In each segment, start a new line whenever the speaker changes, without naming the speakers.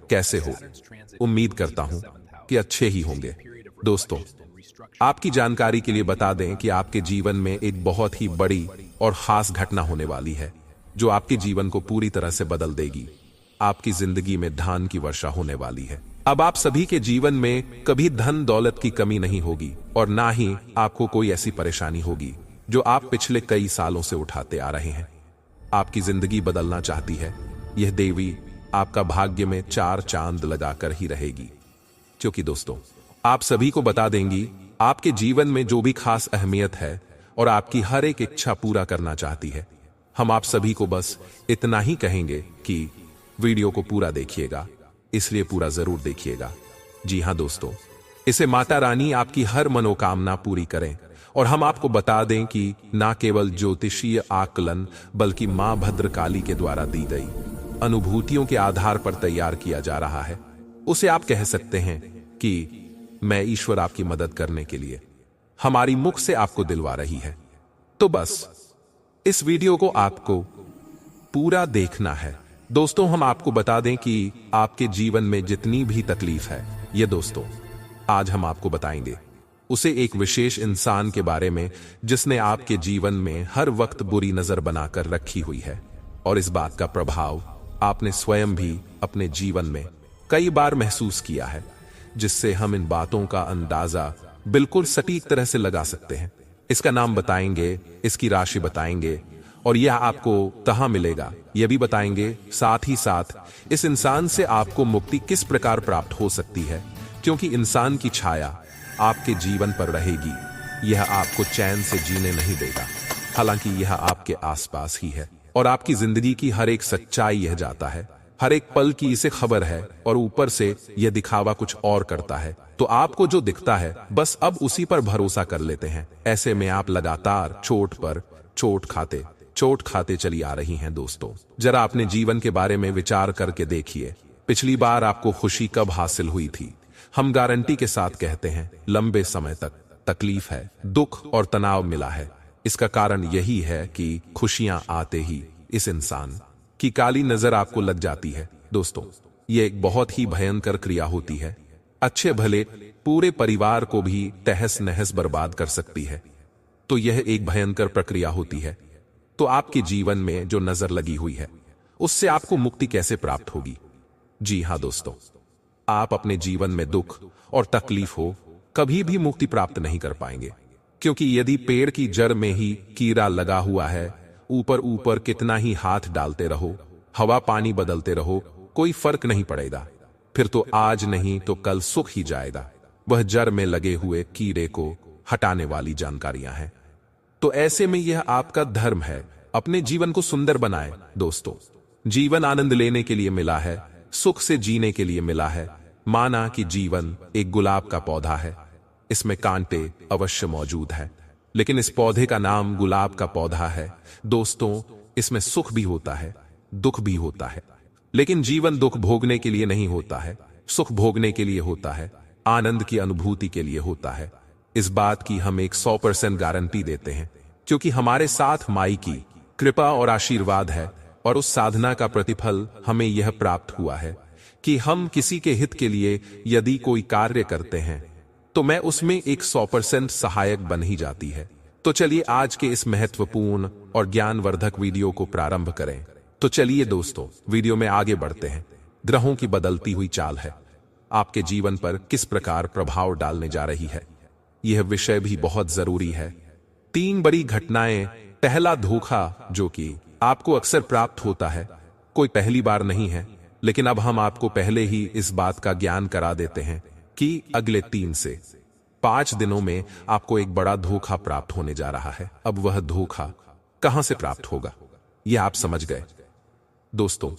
कैसे हो? उम्मीद करता हूं कि अच्छे ही होंगे। दोस्तों, आपकी जानकारी के लिए बता दें कि आपके जीवन में एक बहुत ही बड़ी और खास घटना होने वाली है जो आपके जीवन को पूरी तरह से बदल देगी। आपकी जिंदगी में धन की वर्षा होने वाली है। अब आप सभी के जीवन में कभी धन दौलत की कमी नहीं होगी और ना ही आपको कोई ऐसी परेशानी होगी जो आप पिछले कई सालों से उठाते आ रहे हैं। आपकी जिंदगी बदलना चाहती है। यह देवी आपका भाग्य में 4 चांद लगाकर ही रहेगी, क्योंकि दोस्तों, आप सभी को बता देंगी आपके जीवन में जो भी खास अहमियत है और आपकी हर एक इच्छा पूरा करना चाहती है। हम आप सभी को बस इतना ही कहेंगे कि वीडियो को पूरा देखिएगा, इसलिए पूरा जरूर देखिएगा। जी हां दोस्तों, इसे माता रानी आपकी हर मनोकामना पूरी करें। और हम आपको बता दें कि ना केवल ज्योतिषीय आकलन बल्कि मां भद्रकाली के द्वारा दी गई अनुभूतियों के आधार पर तैयार किया जा रहा है। उसे आप कह सकते हैं कि मैं ईश्वर आपकी मदद करने के लिए हमारी मुख से आपको दिलवा रही है। तो बस इस वीडियो को आपको पूरा देखना है। दोस्तों, हम आपको बता दें कि आपके जीवन में जितनी भी तकलीफ है, ये दोस्तों आज हम आपको बताएंगे उसे एक विशेष इंसान के बारे में जिसने आपके जीवन में हर वक्त बुरी नजर बनाकर रखी हुई है। और इस बात का प्रभाव आपने स्वयं भी अपने जीवन में कई बार महसूस किया है, जिससे हम इन बातों का अंदाजा बिल्कुल सटीक तरह से लगा सकते हैं। इसका नाम बताएंगे, इसकी राशि बताएंगे और यह आपको कहां मिलेगा यह भी बताएंगे। साथ ही साथ इस इंसान से आपको मुक्ति किस प्रकार प्राप्त हो सकती है, क्योंकि इंसान की छाया आपके जीवन पर रहेगी। यह आपको चैन से जीने नहीं देगा, हालांकि यह आपके आसपास ही है और आपकी जिंदगी की हर एक सच्चाई यह जाता है। हर एक पल की इसे खबर है और ऊपर से यह दिखावा कुछ और करता है। तो आपको जो दिखता है बस अब उसी पर भरोसा कर लेते हैं। ऐसे में आप लगातार चोट पर चोट खाते चली आ रही हैं। दोस्तों, जरा अपने जीवन के बारे में विचार करके देखिए। पिछली बार आपको खुशी कब हासिल हुई थी? हम गारंटी के साथ कहते हैं लंबे समय तक तकलीफ है, दुख और तनाव मिला है। इसका कारण यही है कि खुशियां आते ही इस इंसान की काली नजर आपको लग जाती है। दोस्तों, यह एक बहुत ही भयंकर क्रिया होती है। अच्छे भले पूरे परिवार को भी तहस नहस बर्बाद कर सकती है। तो यह एक भयंकर प्रक्रिया होती है। तो आपके जीवन में जो नजर लगी हुई है उससे आपको मुक्ति कैसे प्राप्त होगी? जी हां दोस्तों, आप अपने जीवन में दुख और तकलीफ हो कभी भी मुक्ति प्राप्त नहीं कर पाएंगे, क्योंकि यदि पेड़ की जड़ में ही कीड़ा लगा हुआ है, ऊपर कितना ही हाथ डालते रहो, हवा पानी बदलते रहो, कोई फर्क नहीं पड़ेगा। फिर तो आज नहीं तो कल सुख ही जाएगा। वह जड़ में लगे हुए कीड़े को हटाने वाली जानकारियां हैं। तो ऐसे में यह आपका धर्म है, अपने जीवन को सुंदर बनाएं। दोस्तों, जीवन आनंद लेने के लिए मिला है, सुख से जीने के लिए मिला है। माना कि जीवन एक गुलाब का पौधा है, इसमें कांटे अवश्य मौजूद है, लेकिन इस पौधे का नाम गुलाब का पौधा है। दोस्तों, इसमें सुख भी होता है, दुख भी होता है, लेकिन जीवन दुख भोगने के लिए नहीं होता है, सुख भोगने के लिए होता है, आनंद की अनुभूति के लिए होता है। इस बात की हम एक 100% गारंटी देते हैं, क्योंकि हमारे साथ माई की कृपा और आशीर्वाद है और उस साधना का प्रतिफल हमें यह प्राप्त हुआ है कि हम किसी के हित के लिए यदि कोई कार्य करते हैं तो मैं उसमें एक 100% सहायक बन ही जाती है। तो चलिए आज के इस महत्वपूर्ण और ज्ञानवर्धक वीडियो को प्रारंभ करें। तो चलिए दोस्तों, वीडियो में आगे बढ़ते हैं। ग्रहों की बदलती हुई चाल है आपके जीवन पर किस प्रकार प्रभाव डालने जा रही है, यह विषय भी बहुत जरूरी है। 3 बड़ी घटनाएं। पहला, धोखा, जो कि आपको अक्सर प्राप्त होता है, कोई पहली बार नहीं है, लेकिन अब हम आपको पहले ही इस बात का ज्ञान करा देते हैं कि अगले 3 से 5 दिनों में आपको एक बड़ा धोखा प्राप्त होने जा रहा है। अब वह धोखा कहां से प्राप्त होगा, यह आप समझ गए। दोस्तों,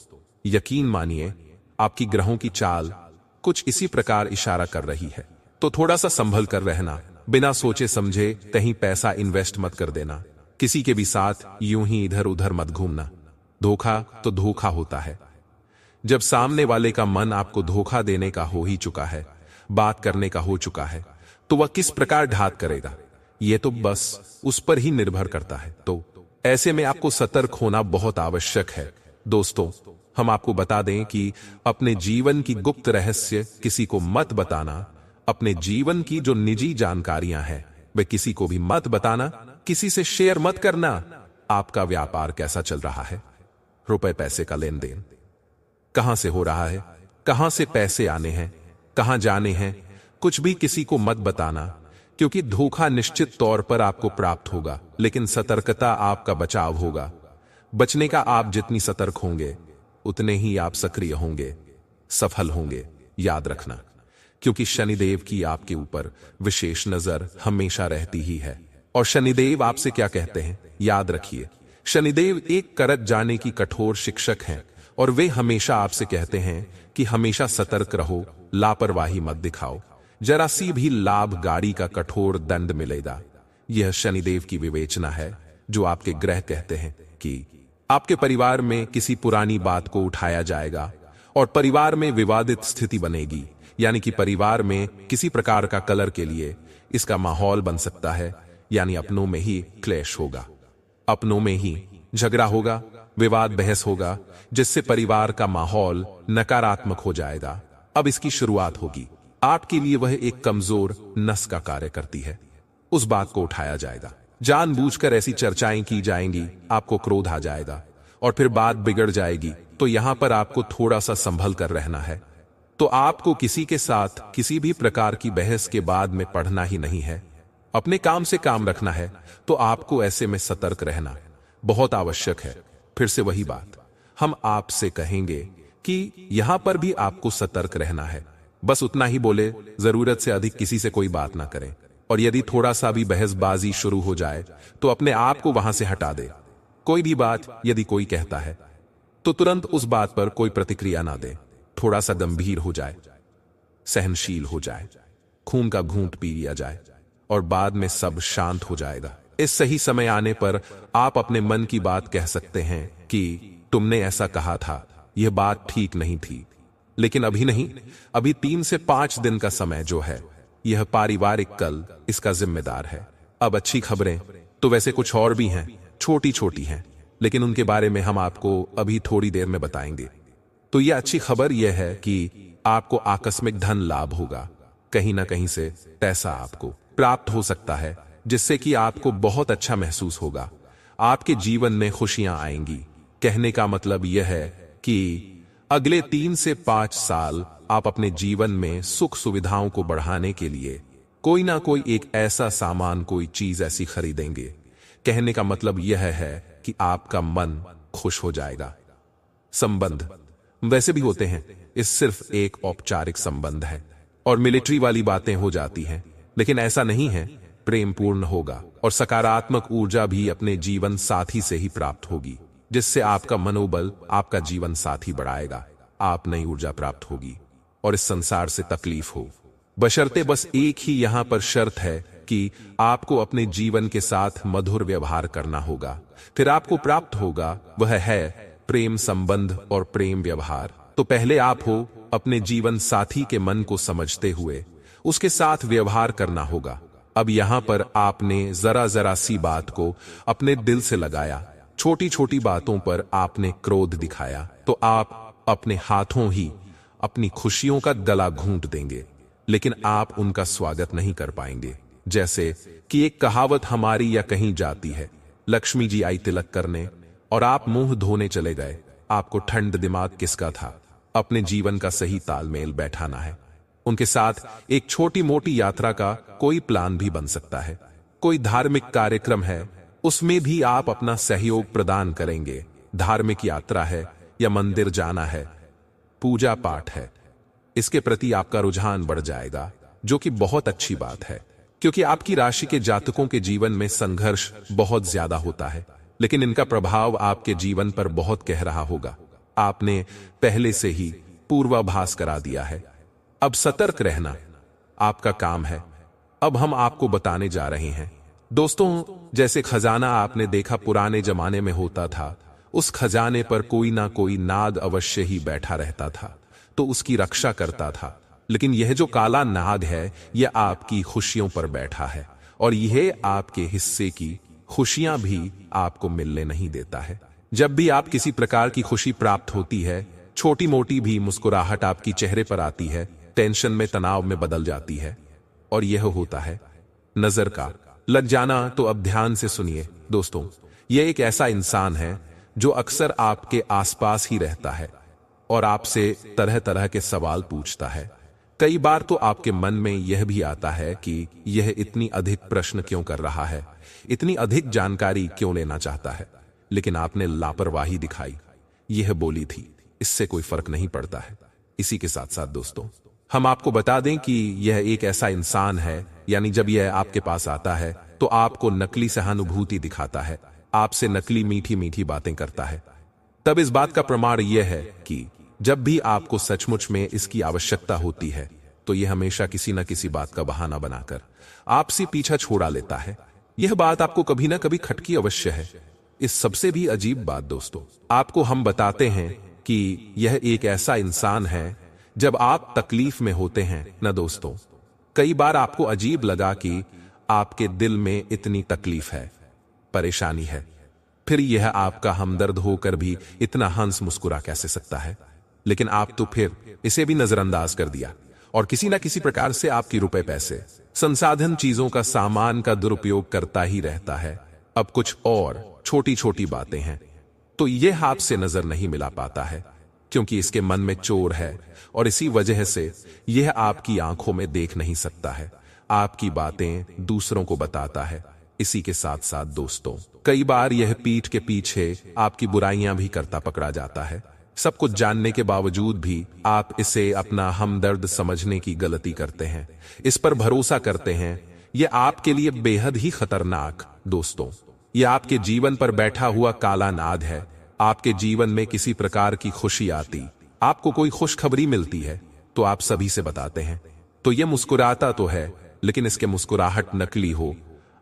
यकीन मानिए आपकी ग्रहों की चाल कुछ इसी प्रकार इशारा कर रही है। तो थोड़ा सा संभल कर रहना, बिना सोचे समझे कहीं पैसा इन्वेस्ट मत कर देना, किसी के भी साथ यूं ही इधर उधर मत घूमना। धोखा तो धोखा होता है। जब सामने वाले का मन आपको धोखा देने का हो ही चुका है, बात करने का हो चुका है, तो वह किस प्रकार ढात करेगा, यह तो बस उस पर ही निर्भर करता है। तो ऐसे में आपको सतर्क होना बहुत आवश्यक है। दोस्तों, हम आपको बता दें कि अपने जीवन की गुप्त रहस्य किसी को मत बताना, अपने जीवन की जो निजी जानकारियां हैं वे किसी को भी मत बताना, किसी से शेयर मत करना। आपका व्यापार कैसा चल रहा है, रुपए पैसे का लेन देन कहां से हो रहा है, कहां से पैसे आने हैं, कहां जाने हैं, कुछ भी किसी को मत बताना, क्योंकि धोखा निश्चित तौर पर आपको प्राप्त होगा, लेकिन सतर्कता आपका बचाव होगा। बचने का आप जितनी सतर्क होंगे उतने ही आप सक्रिय होंगे, सफल होंगे। याद रखना, क्योंकि शनिदेव की आपके ऊपर विशेष नजर हमेशा रहती ही है। और शनिदेव आपसे क्या कहते हैं, याद रखिए, शनिदेव एक करत जाने की कठोर शिक्षक हैं और वे हमेशा आपसे कहते हैं कि हमेशा सतर्क रहो, लापरवाही मत दिखाओ, जरा सी भी लाभ गाड़ी का कठोर दंड मिलेगा। यह शनिदेव की विवेचना है जो आपके ग्रह कहते हैं कि आपके परिवार में किसी पुरानी बात को उठाया जाएगा और परिवार में विवादित स्थिति बनेगी, यानी कि परिवार में किसी प्रकार का कलर के लिए इसका माहौल बन सकता है, यानी अपनों में ही क्लेश होगा, अपनों में ही झगड़ा होगा, विवाद बहस होगा, जिससे परिवार का माहौल नकारात्मक हो जाएगा। अब इसकी शुरुआत होगी, आपके लिए वह एक कमजोर नस का कार्य करती है, उस बात को उठाया जाएगा, जानबूझकर ऐसी चर्चाएं की जाएंगी, आपको क्रोध आ जाएगा और फिर बात बिगड़ जाएगी। तो यहां पर आपको थोड़ा सा संभल कर रहना है। तो आपको किसी के साथ किसी भी प्रकार की बहस के बाद में पढ़ना ही नहीं है, अपने काम से काम रखना है। तो आपको ऐसे में सतर्क रहना बहुत आवश्यक है। फिर से वही बात हम आपसे कहेंगे कि यहां पर भी आपको सतर्क रहना है। बस उतना ही बोले, जरूरत से अधिक किसी से कोई बात ना करें, और यदि थोड़ा सा भी बहसबाजी शुरू हो जाए तो अपने आप को वहां से हटा दे। कोई भी बात यदि कोई कहता है तो तुरंत उस बात पर कोई प्रतिक्रिया ना दे, थोड़ा सा गंभीर हो जाए, सहनशील हो जाए, खून का घूंट पी लिया जाए और बाद में सब शांत हो जाएगा। इस सही समय आने पर आप अपने मन की बात कह सकते हैं कि तुमने ऐसा कहा था, यह बात ठीक नहीं थी, लेकिन अभी नहीं, अभी 3 से 5 दिन का समय जो है यह पारिवारिक कल इसका जिम्मेदार है। अब अच्छी खबरें तो वैसे कुछ और भी हैं, छोटी छोटी हैं, लेकिन उनके बारे में हम आपको अभी थोड़ी देर में बताएंगे। तो यह अच्छी खबर यह है कि आपको आकस्मिक धन लाभ होगा, कहीं ना कहीं से पैसा आपको प्राप्त हो सकता है, जिससे कि आपको बहुत अच्छा महसूस होगा। आपके जीवन में खुशियां आएंगी। कहने का मतलब यह है कि अगले 3 से 5 साल आप अपने जीवन में सुख सुविधाओं को बढ़ाने के लिए कोई ना कोई एक ऐसा सामान, कोई चीज ऐसी खरीदेंगे। कहने का मतलब यह है कि आपका मन खुश हो जाएगा। संबंध वैसे भी होते हैं, इस सिर्फ एक औपचारिक संबंध है और मिलिट्री वाली बातें हो जाती हैं, लेकिन ऐसा नहीं है। प्रेम पूर्ण होगा और सकारात्मक ऊर्जा भी अपने जीवन साथी से ही प्राप्त होगी, जिससे आपका मनोबल, आपका जीवन साथी बढ़ाएगा, आप नई ऊर्जा प्राप्त होगी और इस संसार से तकलीफ हो। बशर्ते बस एक ही यहां पर शर्त है कि आपको अपने जीवन के साथ मधुर व्यवहार करना होगा, फिर आपको प्राप्त होगा, वह है प्रेम संबंध और प्रेम व्यवहार। तो पहले आप हो अपने जीवन साथी के मन को समझते हुए उसके साथ व्यवहार करना होगा। अब यहां पर आपने जरा जरा सी बात को अपने दिल से लगाया, छोटी छोटी बातों पर आपने क्रोध दिखाया, तो आप अपने हाथों ही अपनी खुशियों का गला घूंट देंगे, लेकिन आप उनका स्वागत नहीं कर पाएंगे। जैसे कि एक कहावत हमारी या कहीं जाती है, लक्ष्मी जी आई तिलक करने और आप मुंह धोने चले गए। आपको ठंड दिमाग किसका था? अपने जीवन का सही तालमेल बैठाना है। उनके साथ एक छोटी मोटी यात्रा का कोई प्लान भी बन सकता है। कोई धार्मिक कार्यक्रम है, उसमें भी आप अपना सहयोग प्रदान करेंगे। धार्मिक यात्रा है या मंदिर जाना है, पूजा पाठ है, इसके प्रति आपका रुझान बढ़ जाएगा, जो कि बहुत अच्छी बात है, क्योंकि आपकी राशि के जातकों के जीवन में संघर्ष बहुत ज्यादा होता है, लेकिन इनका प्रभाव आपके जीवन पर बहुत गहरा होगा। आपने पहले से ही पूर्वाभास करा दिया है। अब सतर्क रहना आपका काम है। अब हम आपको बताने जा रहे हैं दोस्तों, जैसे खजाना आपने देखा पुराने जमाने में होता था, उस खजाने पर कोई ना कोई नाग अवश्य ही बैठा रहता था, तो उसकी रक्षा करता था। लेकिन यह जो काला नाग है, यह आपकी खुशियों पर बैठा है और यह आपके हिस्से की खुशियां भी आपको मिलने नहीं देता है। जब भी आप किसी प्रकार की खुशी प्राप्त होती है, छोटी मोटी भी मुस्कुराहट आपकी चेहरे पर आती है, टेंशन में तनाव में बदल जाती है। और यह होता है नजर का लग जाना। तो अब ध्यान से सुनिए दोस्तों, यह एक ऐसा इंसान है जो अक्सर आपके आसपास ही रहता है और आपसे तरह तरह के सवाल पूछता है। कई बार तो आपके मन में यह भी आता है कि यह इतनी अधिक प्रश्न क्यों कर रहा है, इतनी अधिक जानकारी क्यों लेना चाहता है, लेकिन आपने लापरवाही दिखाई, यह बोली थी, इससे कोई फर्क नहीं पड़ता है। इसी के साथ साथ दोस्तों, हम आपको बता दें कि यह एक ऐसा इंसान है, यानी जब यह आपके पास आता है तो आपको नकली सहानुभूति दिखाता है, आपसे नकली मीठी मीठी बातें करता है। तब इस बात का प्रमाण यह है कि जब भी आपको सचमुच में इसकी आवश्यकता होती है तो यह हमेशा किसी न किसी बात का बहाना बनाकर आपसे पीछा छोड़ा लेता है। यह बात आपको कभी ना कभी खटकी अवश्य है। इस सबसे भी अजीब बात दोस्तों, आपको हम बताते हैं कि यह एक ऐसा इंसान है जब आप तकलीफ में होते हैं ना दोस्तों, कई बार आपको अजीब लगा कि आपके दिल में इतनी तकलीफ है, परेशानी है, फिर यह आपका हमदर्द होकर भी इतना हंस मुस्कुरा कैसे सकता है। लेकिन आप तो फिर इसे भी नजरअंदाज कर दिया और किसी ना किसी प्रकार से आपकी रुपए पैसे संसाधन चीजों का सामान का दुरुपयोग करता ही रहता है। अब कुछ और छोटी छोटी बातें हैं तो यह आपसे नजर नहीं मिला पाता है क्योंकि इसके मन में चोर है और इसी वजह से यह आपकी आंखों में देख नहीं सकता है, आपकी बातें दूसरों को बताता है। इसी के साथ साथ दोस्तों, कई बार यह पीठ के पीछे आपकी बुराइयां भी करता पकड़ा जाता है। सब कुछ जानने के बावजूद भी आप इसे अपना हमदर्द समझने की गलती करते हैं, इस पर भरोसा करते हैं। यह आपके लिए बेहद ही खतरनाक दोस्तों, यह आपके जीवन पर बैठा हुआ काला नाग है। आपके जीवन में किसी प्रकार की खुशी आती, आपको कोई खुशखबरी मिलती है तो आप सभी से बताते हैं, तो यह मुस्कुराता तो है लेकिन इसके मुस्कुराहट नकली हो,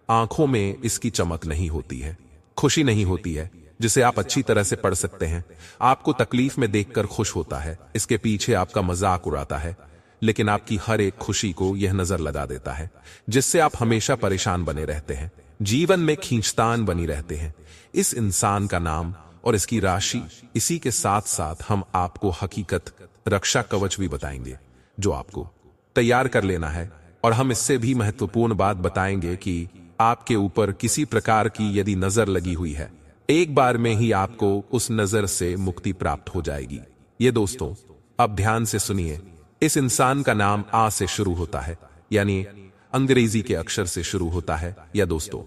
आंखों में इसकी चमक नहीं होती है, खुशी नहीं होती है जिसे आप अच्छी तरह से पढ़ सकते हैं। आपको तकलीफ में देखकर खुश होता है, इसके पीछे आपका मजाक उड़ाता है, लेकिन आपकी हर एक खुशी को यह नजर लगा देता है जिससे आप हमेशा परेशान बने रहते हैं, जीवन में खींचतान बनी रहते हैं। इस इंसान का नाम और इसकी राशि, इसी के साथ साथ हम आपको हकीकत रक्षा कवच भी बताएंगे जो आपको तैयार कर लेना है। और हम इससे भी महत्वपूर्ण बात बताएंगे कि आपके ऊपर किसी प्रकार की यदि नजर लगी हुई है, एक बार में ही आपको उस नजर से मुक्ति प्राप्त हो जाएगी। ये दोस्तों, अब ध्यान से सुनिए। इस इंसान का नाम आ से शुरू होता है, यानी अंग्रेजी के अक्षर से शुरू होता है या दोस्तों,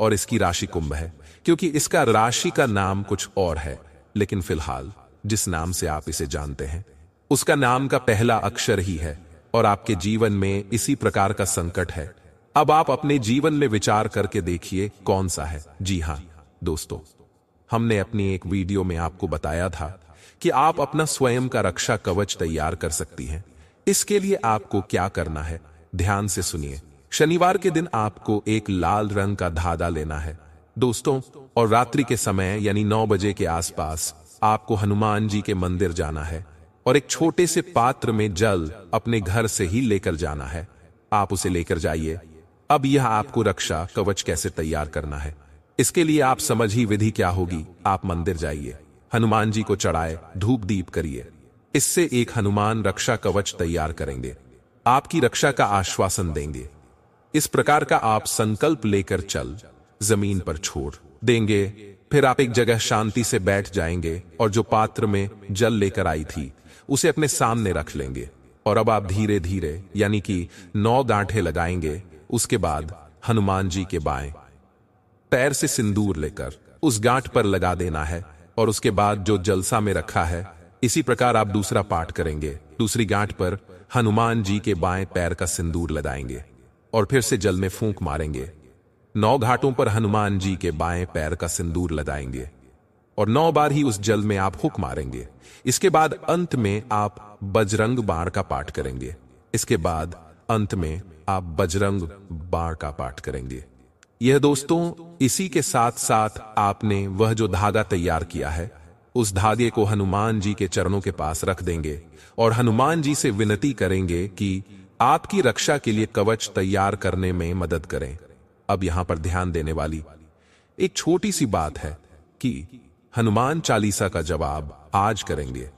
और इसकी राशि कुंभ है क्योंकि इसका राशि का नाम कुछ और है, लेकिन फिलहाल जिस नाम से आप इसे जानते हैं उसका नाम का पहला अक्षर ही है और आपके जीवन में इसी प्रकार का संकट है। अब आप अपने जीवन में विचार करके देखिए कौन सा है। जी हां दोस्तों, हमने अपनी एक वीडियो में आपको बताया था कि आप अपना स्वयं का रक्षा कवच तैयार कर सकती हैं। इसके लिए आपको क्या करना है, ध्यान से सुनिए। शनिवार के दिन आपको एक लाल रंग का धागा लेना है दोस्तों, और रात्रि के समय यानी 9 बजे के आसपास आपको हनुमान जी के मंदिर जाना है और एक छोटे से पात्र में जल अपने घर से ही लेकर जाना है। आप उसे लेकर जाइए। अब यह आपको रक्षा कवच कैसे तैयार करना है, इसके लिए आप समझ ही विधि क्या होगी। आप मंदिर जाइए, हनुमान जी को चढ़ाए, धूप दीप करिए, इससे एक हनुमान रक्षा कवच तैयार करेंगे, आपकी रक्षा का आश्वासन देंगे। इस प्रकार का आप संकल्प लेकर चल जमीन पर छोड़ देंगे। फिर आप एक जगह शांति से बैठ जाएंगे और जो पात्र में जल लेकर आई थी उसे अपने सामने रख लेंगे और अब आप धीरे धीरे यानी कि 9 गांठें लगाएंगे। उसके बाद हनुमान जी के बाएं पैर से सिंदूर लेकर उस गांठ पर लगा देना है और उसके बाद जो जलसा में रखा है इसी प्रकार आप दूसरा पाठ करेंगे। दूसरी गांठ पर हनुमान जी के बाएं पैर का सिंदूर लगाएंगे और फिर से जल में फूंक मारेंगे। 9 घाटों पर हनुमान जी के बाएं पैर का सिंदूर लगाएंगे और 9 बार ही उस जल में आप हुक मारेंगे। इसके बाद अंत में आप बजरंग बाण का पाठ करेंगे। इसके बाद अंत में आप बजरंग बाण का पाठ करेंगे। यह दोस्तों, इसी के साथ साथ आपने वह जो धागा तैयार किया है उस धागे को हनुमान जी के चरणों के पास रख देंगे और हनुमान जी से विनती करेंगे कि आपकी रक्षा के लिए कवच तैयार करने में मदद करें। अब यहां पर ध्यान देने वाली एक छोटी सी बात है कि हनुमान चालीसा का जवाब आज करेंगे।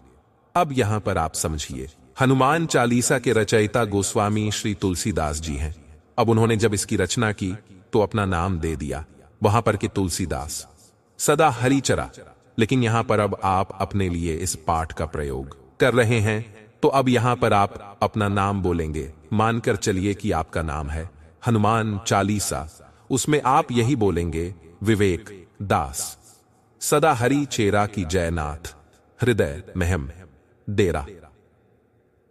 अब यहां पर आप समझिए, हनुमान चालीसा के रचयिता गोस्वामी श्री तुलसीदास जी हैं। अब उन्होंने जब इसकी रचना की तो अपना नाम दे दिया वहां पर कि तुलसीदास, सदा हरिचरा। लेकिन यहां पर अब आप अपने लिए इस पाठ का प्रयोग कर रहे हैं, तो अब यहां पर आप अपना नाम बोलेंगे। मानकर चलिए कि आपका नाम है हनुमान चालीसा, उसमें आप यही बोलेंगे, विवेक दास, सदा हरि चेरा की जयनाथ, हृदय महम डेरा।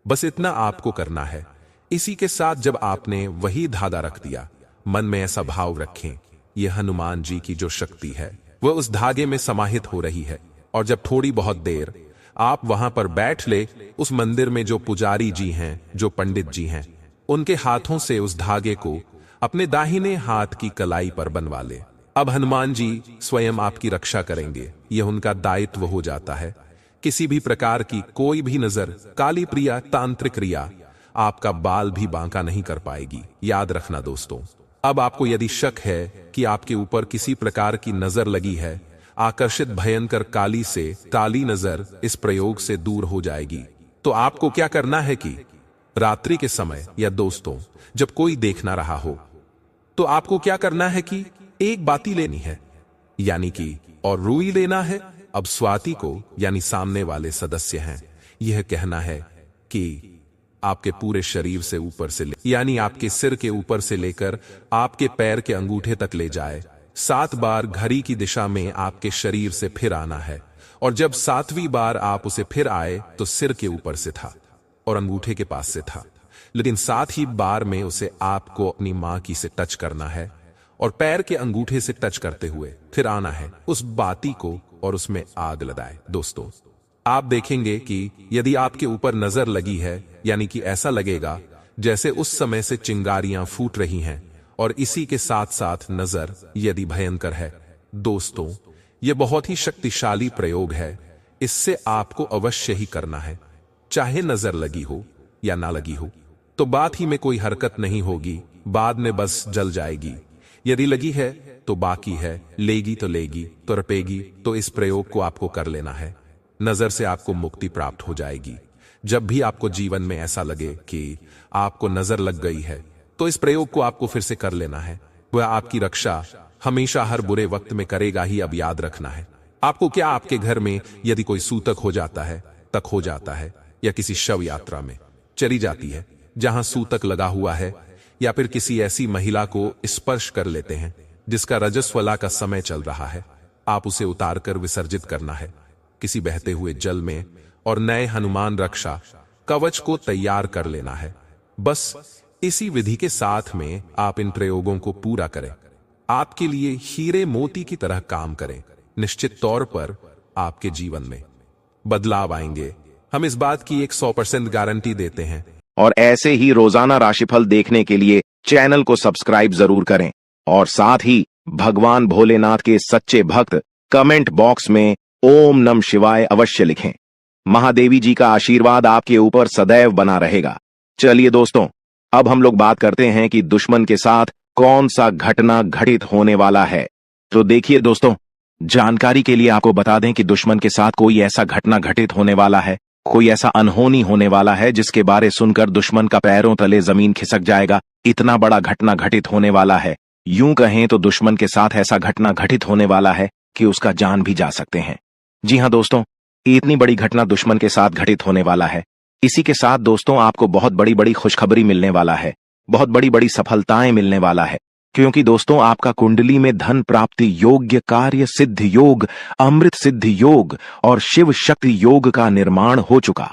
बस इतना आपको करना है। इसी के साथ जब आपने वही धागा रख दिया, मन में ऐसा भाव रखें, यह हनुमान जी की जो शक्ति है वह उस धागे में समाहित हो रही है। और जब थोड़ी बहुत देर आप वहां पर बैठ ले, उस मंदिर में जो पुजारी जी हैं, जो पंडित जी हैं, उनके हाथों से उस धागे को अपने दाहिने हाथ की कलाई पर बनवा ले। अब हनुमान जी स्वयं आपकी रक्षा करेंगे, यह उनका दायित्व हो जाता है। किसी भी प्रकार की कोई भी नजर, काली प्रिया, तांत्रिक क्रिया आपका बाल भी बांका नहीं कर पाएगी। याद रखना दोस्तों। अब आपको यदि शक है कि आपके ऊपर किसी प्रकार की नजर लगी है, आकर्षित भयंकर काली से काली नजर इस प्रयोग से दूर हो जाएगी, तो आपको क्या करना है कि रात्रि के समय या दोस्तों जब कोई देख ना रहा हो, तो आपको क्या करना है कि एक बाती लेनी है, यानी कि और रुई लेना है। अब स्वाति को यानी सामने वाले सदस्य हैं, यह कहना है कि आपके पूरे शरीर से ऊपर से यानी आपके सिर के ऊपर से लेकर आपके पैर के अंगूठे तक ले जाए। 7 बार घड़ी की दिशा में आपके शरीर से फिर आना है। और जब 7वीं बार आप उसे फिर आए तो सिर के ऊपर से था और अंगूठे के पास से था, लेकिन 7 ही बार में उसे आपको अपनी मां की से टच करना है और पैर के अंगूठे से टच करते हुए फिर आना है उस बाती को और उसमें आग लगाए। दोस्तों आप देखेंगे कि यदि आपके ऊपर नजर लगी है, यानी कि ऐसा लगेगा जैसे उस समय से चिंगारियां फूट रही हैं, और इसी के साथ साथ नजर यदि भयंकर है, दोस्तों यह बहुत ही शक्तिशाली प्रयोग है। इससे आपको अवश्य ही करना है, चाहे नजर लगी हो या ना लगी हो, तो बात ही में कोई हरकत नहीं होगी, बाद में बस जल जाएगी। यदि लगी है तो बाकी है, लेगी तो लेगी, तो रपेगी, तो इस प्रयोग को आपको कर लेना है। नजर से आपको मुक्ति प्राप्त हो जाएगी। जब भी आपको जीवन में ऐसा लगे कि आपको नजर लग गई है, तो इस प्रयोग को आपको फिर से कर लेना है। वह आपकी रक्षा हमेशा हर बुरे वक्त में करेगा ही। अब याद रखना है आपको, क्या आपके घर में यदि कोई सूतक हो जाता है, तक हो जाता है, या किसी शव यात्रा में चली जाती है जहां सूतक लगा हुआ है, या फिर किसी ऐसी महिला को स्पर्श कर लेते हैं जिसका रजस्वला का समय चल रहा है, आप उसे उतारकर विसर्जित करना है किसी बहते हुए जल में, और नए हनुमान रक्षा कवच को तैयार कर लेना है। बस इसी विधि के साथ में आप इन प्रयोगों को पूरा करें, आपके लिए हीरे मोती की तरह काम करें। निश्चित तौर पर आपके जीवन में बदलाव आएंगे। हम इस बात की 100% गारंटी देते हैं।
और ऐसे ही रोजाना राशिफल देखने के लिए चैनल को सब्सक्राइब जरूर करें, और साथ ही भगवान भोलेनाथ के सच्चे भक्त कमेंट बॉक्स में ओम नमः शिवाय अवश्य लिखें। महादेवी जी का आशीर्वाद आपके ऊपर सदैव बना रहेगा। चलिए दोस्तों, अब हम लोग बात करते हैं कि दुश्मन के साथ कौन सा घटना घटित होने वाला है। तो देखिए दोस्तों, जानकारी के लिए आपको बता दें कि दुश्मन के साथ कोई ऐसा घटना घटित होने वाला है, कोई ऐसा अनहोनी होने वाला है जिसके बारे सुनकर दुश्मन का पैरों तले जमीन खिसक जाएगा। इतना बड़ा घटना घटित होने वाला है, यूं कहें तो दुश्मन के साथ ऐसा घटना घटित होने वाला है कि उसका जान भी जा सकते हैं। जी हां दोस्तों, इतनी बड़ी घटना दुश्मन के साथ घटित होने वाला है। इसी के साथ दोस्तों आपको बहुत बड़ी बड़ी खुशखबरी मिलने वाला है, बहुत बड़ी बड़ी सफलताएं मिलने वाला है, क्योंकि दोस्तों आपका कुंडली में धन प्राप्ति योग्य, कार्य सिद्ध योग, अमृत सिद्ध योग और शिव शक्ति योग का निर्माण हो चुका।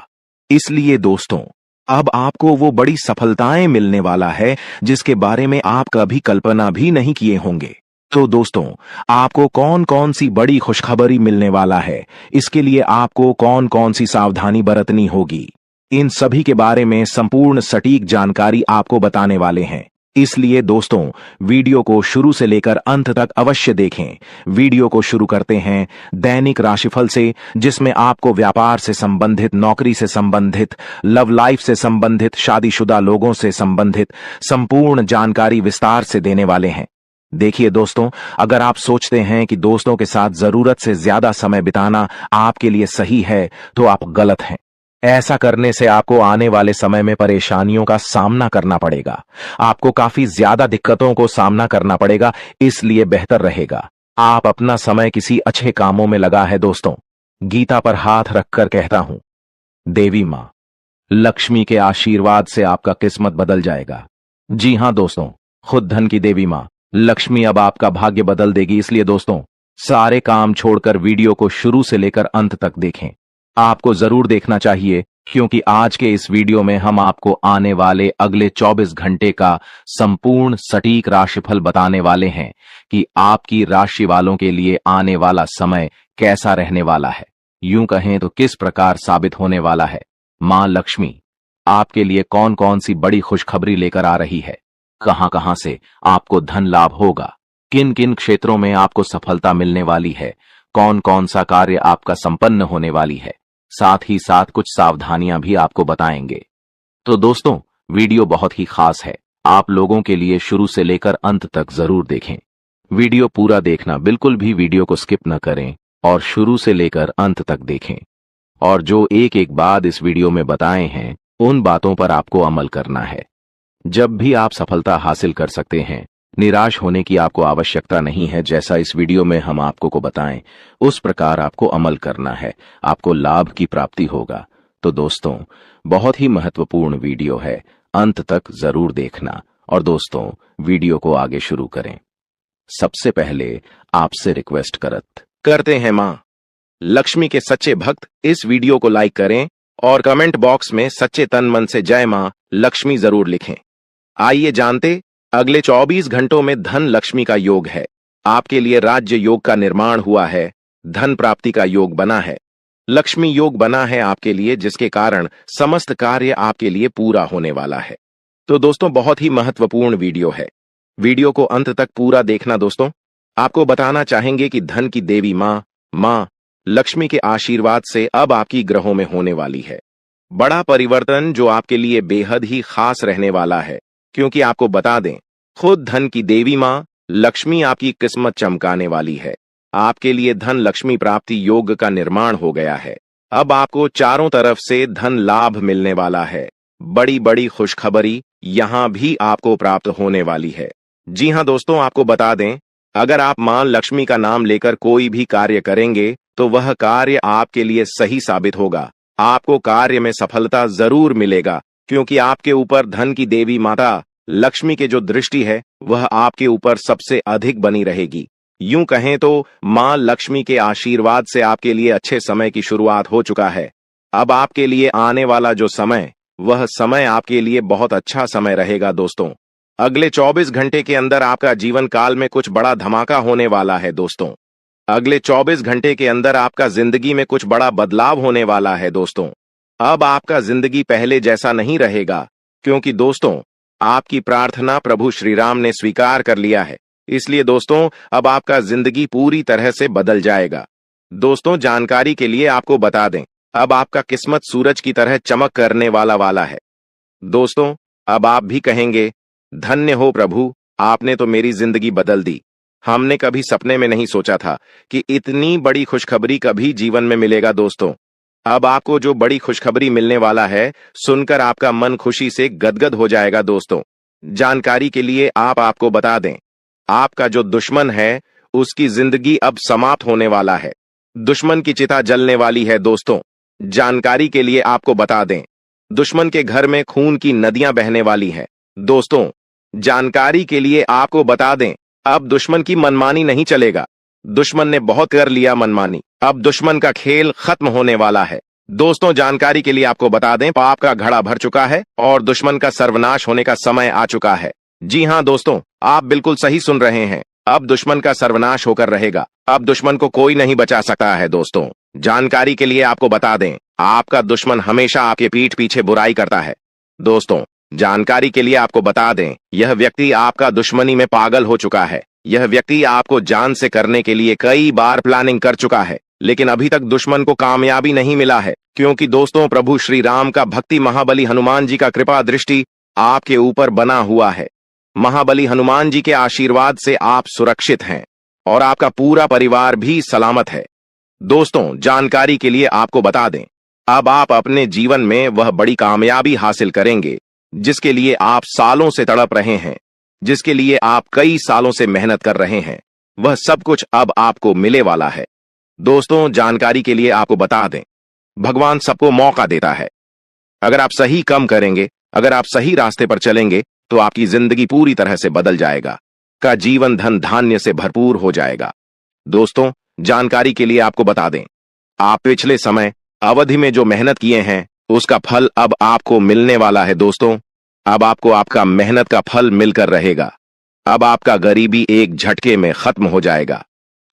इसलिए दोस्तों अब आपको वो बड़ी सफलताएं मिलने वाला है जिसके बारे में आप कभी कल्पना भी नहीं किए होंगे। तो दोस्तों आपको कौन कौन सी बड़ी खुशखबरी मिलने वाला है, इसके लिए आपको कौन कौन सी सावधानी बरतनी होगी, इन सभी के बारे में संपूर्ण सटीक जानकारी आपको बताने वाले हैं। इसलिए दोस्तों वीडियो को शुरू से लेकर अंत तक अवश्य देखें। वीडियो को शुरू करते हैं दैनिक राशिफल से, जिसमें आपको व्यापार से संबंधित, नौकरी से संबंधित, लव लाइफ से संबंधित, शादीशुदा लोगों से संबंधित संपूर्ण जानकारी विस्तार से देने वाले हैं। देखिए दोस्तों, अगर आप सोचते हैं कि दोस्तों के साथ जरूरत से ज्यादा समय बिताना आपके लिए सही है, तो आप गलत हैं। ऐसा करने से आपको आने वाले समय में परेशानियों का सामना करना पड़ेगा। आपको काफी ज्यादा दिक्कतों को सामना करना पड़ेगा, इसलिए बेहतर रहेगा आप अपना समय किसी अच्छे कामों में लगा है दोस्तों। गीता पर हाथ रखकर कहता हूं, देवी मां लक्ष्मी के आशीर्वाद से आपका किस्मत बदल जाएगा। जी हां दोस्तों, खुद धन की देवी मां लक्ष्मी अब आपका भाग्य बदल देगी। इसलिए दोस्तों, सारे काम छोड़कर वीडियो को शुरू से लेकर अंत तक देखें। आपको जरूर देखना चाहिए, क्योंकि आज के इस वीडियो में हम आपको आने वाले अगले 24 घंटे का संपूर्ण सटीक राशिफल बताने वाले हैं कि आपकी राशि वालों के लिए आने वाला समय कैसा रहने वाला है। यूं कहें तो किस प्रकार साबित होने वाला है। मां लक्ष्मी आपके लिए कौन कौन सी बड़ी खुशखबरी लेकर आ रही है, कहां कहां से आपको धन लाभ होगा, किन किन क्षेत्रों में आपको सफलता मिलने वाली है, कौन कौन सा कार्य आपका संपन्न होने वाली है, साथ ही साथ कुछ सावधानियां भी आपको बताएंगे। तो दोस्तों, वीडियो बहुत ही खास है, आप लोगों के लिए शुरू से लेकर अंत तक जरूर देखें। वीडियो पूरा देखना, बिल्कुल भी वीडियो को स्किप न करें और शुरू से लेकर अंत तक देखें। और जो एक एक बात इस वीडियो में बताए हैं, उन बातों पर आपको अमल करना है। जब भी आप सफलता हासिल कर सकते हैं, निराश होने की आपको आवश्यकता नहीं है। जैसा इस वीडियो में हम आपको को बताएं, उस प्रकार आपको अमल करना है, आपको लाभ की प्राप्ति होगा। तो दोस्तों, बहुत ही महत्वपूर्ण वीडियो है, अंत तक जरूर देखना। और दोस्तों, वीडियो को आगे शुरू करें। सबसे पहले आपसे रिक्वेस्ट करते हैं, मां लक्ष्मी के सच्चे भक्त इस वीडियो को लाइक करें और कमेंट बॉक्स में सच्चे तन मन से जय मां लक्ष्मी जरूर लिखें। आइए जानते, अगले 24 घंटों में धन लक्ष्मी का योग है। आपके लिए राज्य योग का निर्माण हुआ है, धन प्राप्ति का योग बना है, लक्ष्मी योग बना है आपके लिए, जिसके कारण समस्त कार्य आपके लिए पूरा होने वाला है। तो दोस्तों, बहुत ही महत्वपूर्ण वीडियो है, वीडियो को अंत तक पूरा देखना। दोस्तों, आपको बताना चाहेंगे कि धन की देवी मां लक्ष्मी के आशीर्वाद से अब आपकी ग्रहों में होने वाली है बड़ा परिवर्तन, जो आपके लिए बेहद ही खास रहने वाला है। क्योंकि आपको बता दें, खुद धन की देवी मां लक्ष्मी आपकी किस्मत चमकाने वाली है। आपके लिए धन लक्ष्मी प्राप्ति योग का निर्माण हो गया है। अब आपको चारों तरफ से धन लाभ मिलने वाला है। बड़ी बड़ी खुशखबरी यहां भी आपको प्राप्त होने वाली है। जी हां दोस्तों, आपको बता दें, अगर आप मां लक्ष्मी का नाम लेकर कोई भी कार्य करेंगे, तो वह कार्य आपके लिए सही साबित होगा। आपको कार्य में सफलता जरूर मिलेगा, क्योंकि आपके ऊपर धन की देवी माता लक्ष्मी की जो दृष्टि है, वह आपके ऊपर सबसे अधिक बनी रहेगी। यूं कहें तो मां लक्ष्मी के आशीर्वाद से आपके लिए अच्छे समय की शुरुआत हो चुका है। अब आपके लिए आने वाला जो समय, वह समय आपके लिए बहुत अच्छा समय रहेगा। दोस्तों, अगले 24 घंटे के अंदर आपका जीवन काल में कुछ बड़ा धमाका होने वाला है। दोस्तों, अगले 24 घंटे के अंदर आपका जिंदगी में कुछ बड़ा बदलाव होने वाला है। दोस्तों, अब आपका जिंदगी पहले जैसा नहीं रहेगा, क्योंकि दोस्तों, आपकी प्रार्थना प्रभु श्री राम ने स्वीकार कर लिया है। इसलिए दोस्तों, अब आपका जिंदगी पूरी तरह से बदल जाएगा। दोस्तों, जानकारी के लिए आपको बता दें, अब आपका किस्मत सूरज की तरह चमक करने वाला है। दोस्तों, अब आप भी कहेंगे, धन्य हो प्रभु, आपने तो मेरी जिंदगी बदल दी। हमने कभी सपने में नहीं सोचा था कि इतनी बड़ी खुशखबरी कभी जीवन में मिलेगा। दोस्तों, अब आपको जो बड़ी खुशखबरी मिलने वाला है, सुनकर आपका मन खुशी से गदगद हो जाएगा। दोस्तों, जानकारी के लिए आपको बता दें, आपका जो दुश्मन है, उसकी जिंदगी अब समाप्त होने वाला है। दुश्मन की चिता जलने वाली है। दोस्तों, जानकारी के लिए आपको बता दें, दुश्मन के घर में खून की नदियां बहने वाली हैं। दोस्तों, जानकारी के लिए आपको बता दें, अब दुश्मन की मनमानी नहीं चलेगा। दुश्मन ने बहुत कर लिया मनमानी, अब दुश्मन का खेल खत्म होने वाला है। दोस्तों, जानकारी के लिए आपको बता दें, पाप का घड़ा भर चुका है और दुश्मन का सर्वनाश होने का समय आ चुका है। जी हां दोस्तों, आप बिल्कुल सही सुन रहे हैं, अब दुश्मन का सर्वनाश होकर रहेगा। अब दुश्मन को कोई नहीं बचा सकता है। दोस्तों, जानकारी के लिए आपको बता दें, आपका दुश्मन हमेशा आपके पीठ पीछे बुराई करता है। दोस्तों, जानकारी के लिए आपको बता दें, यह व्यक्ति आपका दुश्मनी में पागल हो चुका है। यह व्यक्ति आपको जान से करने के लिए कई बार प्लानिंग कर चुका है, लेकिन अभी तक दुश्मन को कामयाबी नहीं मिला है। क्योंकि दोस्तों, प्रभु श्री राम का भक्ति महाबली हनुमान जी का कृपा दृष्टि आपके ऊपर बना हुआ है। महाबली हनुमान जी के आशीर्वाद से आप सुरक्षित हैं और आपका पूरा परिवार भी सलामत है। दोस्तों, जानकारी के लिए आपको बता दें, अब आप अपने जीवन में वह बड़ी कामयाबी हासिल करेंगे जिसके लिए आप सालों से तड़प रहे हैं, जिसके लिए आप कई सालों से मेहनत कर रहे हैं। वह सब कुछ अब आपको मिले वाला है। दोस्तों, जानकारी के लिए आपको बता दें, भगवान सबको मौका देता है। अगर आप सही काम करेंगे, अगर आप सही रास्ते पर चलेंगे तो आपकी जिंदगी पूरी तरह से बदल जाएगा, का जीवन धन धान्य से भरपूर हो जाएगा। दोस्तों, जानकारी के लिए आपको बता दें, आप पिछले समय अवधि में जो मेहनत किए हैं उसका फल अब आपको मिलने वाला है। दोस्तों, अब आपको आपका मेहनत का फल मिलकर रहेगा। अब आपका गरीबी एक झटके में खत्म हो जाएगा।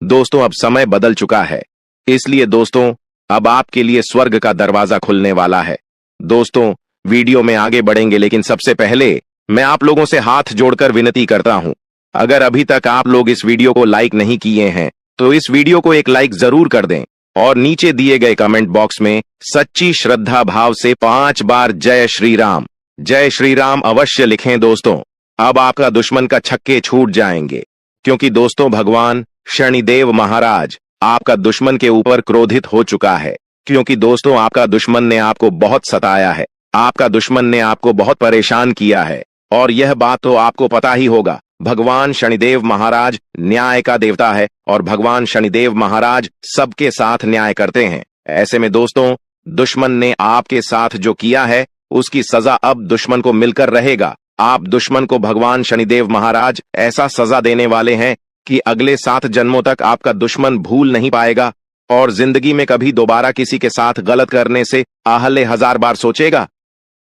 दोस्तों, अब समय बदल चुका है, इसलिए दोस्तों अब आपके लिए स्वर्ग का दरवाजा खुलने वाला है। दोस्तों, वीडियो में आगे बढ़ेंगे, लेकिन सबसे पहले मैं आप लोगों से हाथ जोड़कर विनती करता हूं, अगर अभी तक आप लोग इस वीडियो को लाइक नहीं किए हैं तो इस वीडियो को एक लाइक जरूर कर दें और नीचे दिए गए कमेंट बॉक्स में सच्ची श्रद्धा भाव से 5 बार जय श्री राम अवश्य लिखें। दोस्तों, अब आपका दुश्मन का छक्के छूट जाएंगे, क्योंकि दोस्तों भगवान शनिदेव महाराज आपका दुश्मन के ऊपर क्रोधित हो चुका है। क्योंकि दोस्तों आपका दुश्मन ने आपको बहुत सताया है, आपका दुश्मन ने आपको बहुत परेशान किया है, और यह बात तो आपको पता ही होगा, भगवान शनिदेव महाराज न्याय का देवता है और भगवान शनिदेव महाराज सबके साथ न्याय करते हैं। ऐसे में दोस्तों, दुश्मन ने आपके साथ जो किया है उसकी सजा अब दुश्मन को मिलकर रहेगा। आप दुश्मन को भगवान शनिदेव महाराज ऐसा सजा देने वाले हैं कि अगले 7 जन्मों तक आपका दुश्मन भूल नहीं पाएगा और जिंदगी में कभी दोबारा किसी के साथ गलत करने से आहले 1000 बार सोचेगा।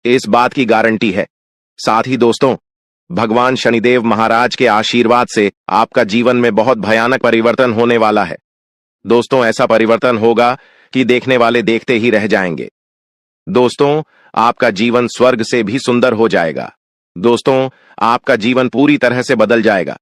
इस बात की गारंटी है। साथ ही दोस्तों, भगवान शनिदेव महाराज के आशीर्वाद से आपका जीवन में बहुत भयानक परिवर्तन होने वाला है। दोस्तों, ऐसा परिवर्तन होगा कि देखने वाले देखते ही रह जाएंगे। दोस्तों, आपका जीवन स्वर्ग से भी सुंदर हो जाएगा। दोस्तों, आपका जीवन पूरी तरह से बदल जाएगा।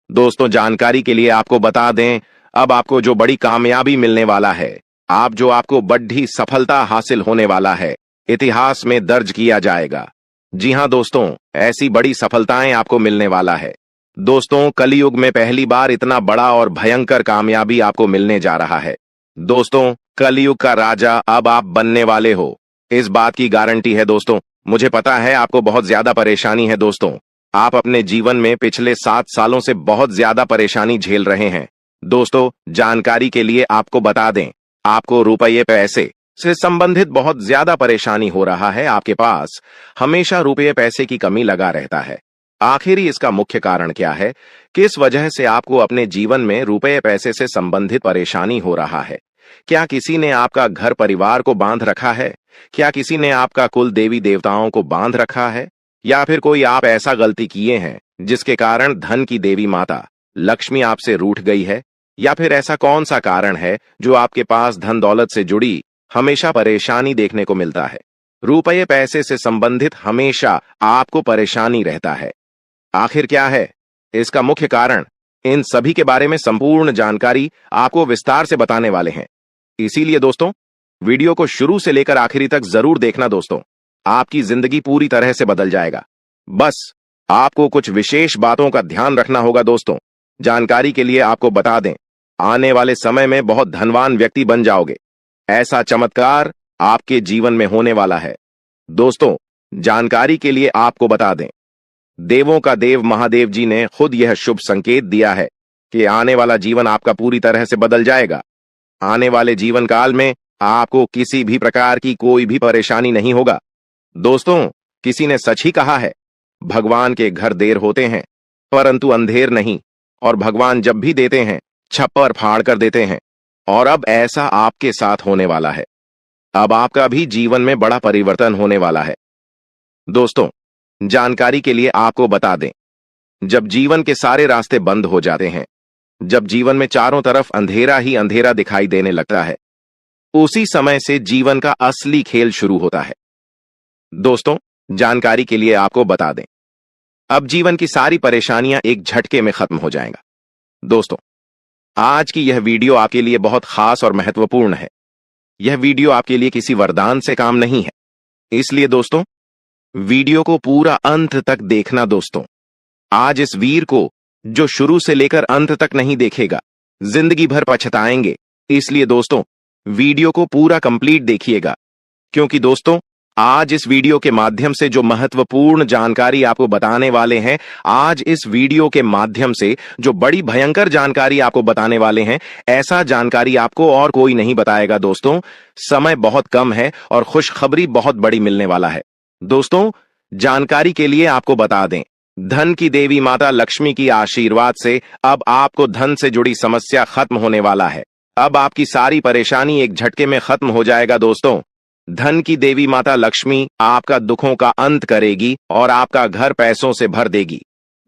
दोस्तों, जानकारी के लिए आपको बता दें, अब आपको जो बड़ी कामयाबी मिलने वाला है, आपको बड़ी सफलता हासिल होने वाला है, इतिहास में दर्ज किया जाएगा। जी हां दोस्तों, ऐसी बड़ी सफलताएं आपको मिलने वाला है। दोस्तों, कलयुग में पहली बार इतना बड़ा और भयंकर कामयाबी आपको मिलने जा रहा है। दोस्तों, कलयुग का राजा अब आप बनने वाले हो, इस बात की गारंटी है। दोस्तों, मुझे पता है आपको बहुत ज्यादा परेशानी है। दोस्तों, आप अपने जीवन में पिछले 7 सालों से बहुत ज्यादा परेशानी झेल रहे हैं। दोस्तों, जानकारी के लिए आपको बता दें, आपको रुपये पैसे से संबंधित बहुत ज्यादा परेशानी हो रहा है। आपके पास हमेशा रुपये पैसे की कमी लगा रहता है। आखिर इसका मुख्य कारण क्या है? किस वजह से आपको अपने जीवन में रुपये पैसे से संबंधित परेशानी हो रहा है? क्या किसी ने आपका घर परिवार को बांध रखा है? क्या किसी ने आपका कुल देवी देवताओं को बांध रखा है? या फिर कोई आप ऐसा गलती किए हैं जिसके कारण धन की देवी माता लक्ष्मी आपसे रूठ गई है? या फिर ऐसा कौन सा कारण है जो आपके पास धन दौलत से जुड़ी हमेशा परेशानी देखने को मिलता है? रुपये पैसे से संबंधित हमेशा आपको परेशानी रहता है। आखिर क्या है इसका मुख्य कारण? इन सभी के बारे में संपूर्ण जानकारी आपको विस्तार से बताने वाले हैं। इसीलिए दोस्तों, वीडियो को शुरू से लेकर आखिरी तक जरूर देखना। दोस्तों, आपकी जिंदगी पूरी तरह से बदल जाएगा। बस आपको कुछ विशेष बातों का ध्यान रखना होगा। दोस्तों, जानकारी के लिए आपको बता दें, आने वाले समय में बहुत धनवान व्यक्ति बन जाओगे। ऐसा चमत्कार आपके जीवन में होने वाला है। दोस्तों, जानकारी के लिए आपको बता दें, देवों का देव महादेव जी ने खुद यह शुभ संकेत दिया है कि आने वाला जीवन आपका पूरी तरह से बदल जाएगा। आने वाले जीवन काल में आपको किसी भी प्रकार की कोई भी परेशानी नहीं होगा। दोस्तों, किसी ने सच ही कहा है, भगवान के घर देर होते हैं परंतु अंधेर नहीं, और भगवान जब भी देते हैं छप्पर फाड़ कर देते हैं। और अब ऐसा आपके साथ होने वाला है। अब आपका भी जीवन में बड़ा परिवर्तन होने वाला है। दोस्तों, जानकारी के लिए आपको बता दें, जब जीवन के सारे रास्ते बंद हो जाते हैं, जब जीवन में चारों तरफ अंधेरा ही अंधेरा दिखाई देने लगता है, उसी समय से जीवन का असली खेल शुरू होता है। दोस्तों, जानकारी के लिए आपको बता दें, अब जीवन की सारी परेशानियां एक झटके में खत्म हो जाएगा। दोस्तों, आज की यह वीडियो आपके लिए बहुत खास और महत्वपूर्ण है। यह वीडियो आपके लिए किसी वरदान से काम नहीं है, इसलिए दोस्तों वीडियो को पूरा अंत तक देखना। दोस्तों, आज इस वीर को जो शुरू से लेकर अंत तक नहीं देखेगा, जिंदगी भर पछताएंगे। इसलिए दोस्तों, वीडियो को पूरा कंप्लीट देखिएगा, क्योंकि दोस्तों आज इस वीडियो के माध्यम से जो महत्वपूर्ण जानकारी आपको बताने वाले हैं, आज इस वीडियो के माध्यम से जो बड़ी भयंकर जानकारी आपको बताने वाले हैं, ऐसा जानकारी आपको और कोई नहीं बताएगा। दोस्तों, समय बहुत कम है और खुशखबरी बहुत बड़ी मिलने वाला है। दोस्तों, जानकारी के लिए आपको बता दें, धन की देवी माता लक्ष्मी की आशीर्वाद से अब आपको धन से जुड़ी समस्या खत्म होने वाला है। अब आपकी सारी परेशानी एक झटके में खत्म हो जाएगा। दोस्तों, धन की देवी माता लक्ष्मी आपका दुखों का अंत करेगी और आपका घर पैसों से भर देगी।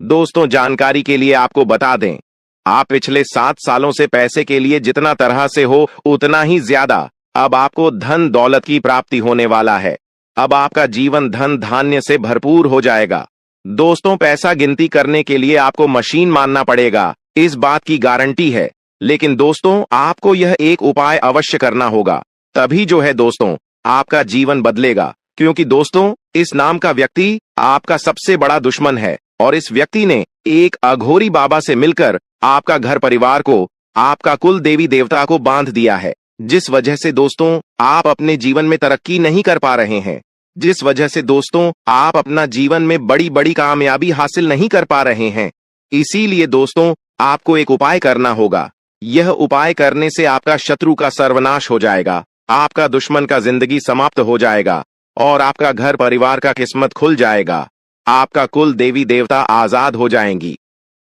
दोस्तों, जानकारी के लिए आपको बता दें, आप पिछले 7 सालों से पैसे के लिए जितना तरह से हो उतना ही ज्यादा अब आपको धन दौलत की प्राप्ति होने वाला है। अब आपका जीवन धन धान्य से भरपूर हो जाएगा। दोस्तों, पैसा गिनती करने के लिए आपको मशीन मानना पड़ेगा, इस बात की गारंटी है। लेकिन दोस्तों, आपको यह एक उपाय अवश्य करना होगा, तभी जो है दोस्तों आपका जीवन बदलेगा। क्योंकि दोस्तों, इस नाम का व्यक्ति आपका सबसे बड़ा दुश्मन है और इस व्यक्ति ने एक अघोरी बाबा से मिलकर आपका घर परिवार को, आपका कुल देवी देवता को बांध दिया है, जिस वजह से दोस्तों आप अपने जीवन में तरक्की नहीं कर पा रहे हैं, जिस वजह से दोस्तों आप अपना जीवन में बड़ी बड़ी कामयाबी हासिल नहीं कर पा रहे हैं। इसीलिए दोस्तों आपको एक उपाय करना होगा। यह उपाय करने से आपका शत्रु का सर्वनाश हो जाएगा, आपका दुश्मन का जिंदगी समाप्त हो जाएगा और आपका घर परिवार का किस्मत खुल जाएगा। आपका कुल देवी देवता आजाद हो जाएंगी।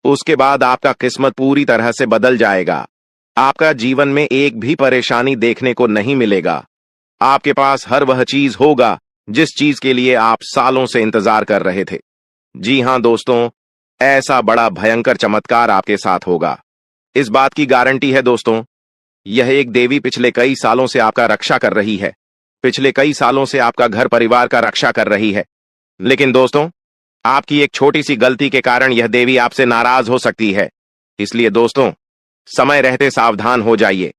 उसके बाद आपका किस्मत पूरी तरह से बदल जाएगा। आपका जीवन में एक भी परेशानी देखने को नहीं मिलेगा। आपके पास हर वह चीज होगा जिस चीज के लिए आप सालों से इंतजार कर रहे थे। जी हां दोस्तों, ऐसा बड़ा भयंकर चमत्कार आपके साथ होगा, इस बात की गारंटी है। दोस्तों, यह एक देवी पिछले कई सालों से आपका रक्षा कर रही है, पिछले कई सालों से आपका घर परिवार का रक्षा कर रही है। लेकिन दोस्तों, आपकी एक छोटी सी गलती के कारण यह देवी आपसे नाराज हो सकती है। इसलिए दोस्तों, समय रहते सावधान हो जाइए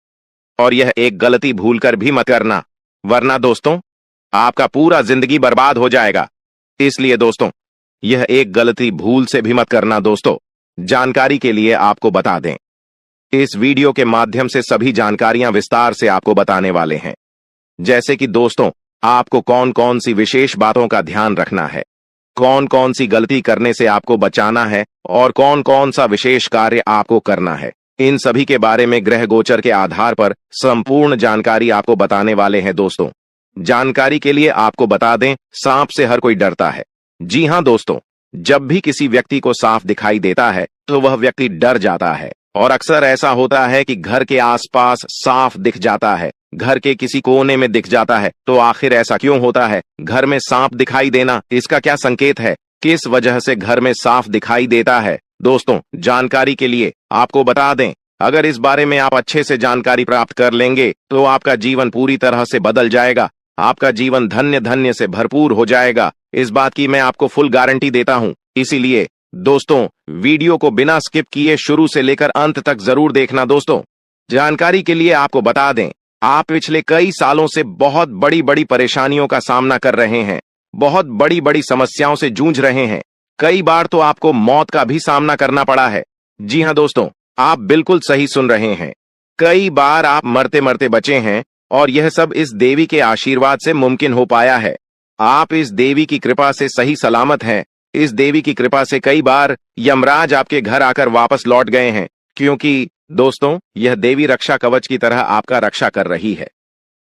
और यह एक गलती भूलकर भी मत करना, वरना दोस्तों आपका पूरा जिंदगी बर्बाद हो जाएगा। इसलिए दोस्तों, यह एक गलती भूल से भी मत करना। दोस्तों, जानकारी के लिए आपको बता दें, इस वीडियो के माध्यम से सभी जानकारियां विस्तार से आपको बताने वाले हैं। जैसे कि दोस्तों, आपको कौन कौन सी विशेष बातों का ध्यान रखना है, कौन कौन सी गलती करने से आपको बचाना है और कौन कौन सा विशेष कार्य आपको करना है, इन सभी के बारे में ग्रह गोचर के आधार पर संपूर्ण जानकारी आपको बताने वाले हैं। दोस्तों, जानकारी के लिए आपको बता दें, सांप से हर कोई डरता है। जी हां दोस्तों, जब भी किसी व्यक्ति को सांप दिखाई देता है तो वह व्यक्ति डर जाता है और अक्सर ऐसा होता है कि घर के आसपास सांप दिख जाता है, घर के किसी कोने में दिख जाता है। तो आखिर ऐसा क्यों होता है? घर में सांप दिखाई देना इसका क्या संकेत है? किस वजह से घर में सांप दिखाई देता है? दोस्तों, जानकारी के लिए आपको बता दें, अगर इस बारे में आप अच्छे से जानकारी प्राप्त कर लेंगे तो आपका जीवन पूरी तरह से बदल जाएगा, आपका जीवन धन्य धन्य से भरपूर हो जाएगा। इस बात की मैं आपको फुल गारंटी देता हूं। इसीलिए दोस्तों, वीडियो को बिना स्किप किए शुरू से लेकर अंत तक जरूर देखना। दोस्तों, जानकारी के लिए आपको बता दें, आप पिछले कई सालों से बहुत बड़ी बड़ी परेशानियों का सामना कर रहे हैं, बहुत बड़ी बड़ी समस्याओं से जूझ रहे हैं। कई बार तो आपको मौत का भी सामना करना पड़ा है। जी हां दोस्तों, आप बिल्कुल सही सुन रहे हैं। कई बार आप मरते मरते बचे हैं और यह सब इस देवी के आशीर्वाद से मुमकिन हो पाया है। आप इस देवी की कृपा से सही सलामत हैं। इस देवी की कृपा से कई बार यमराज आपके घर आकर वापस लौट गए हैं, क्योंकि दोस्तों यह देवी रक्षा कवच की तरह आपका रक्षा कर रही है।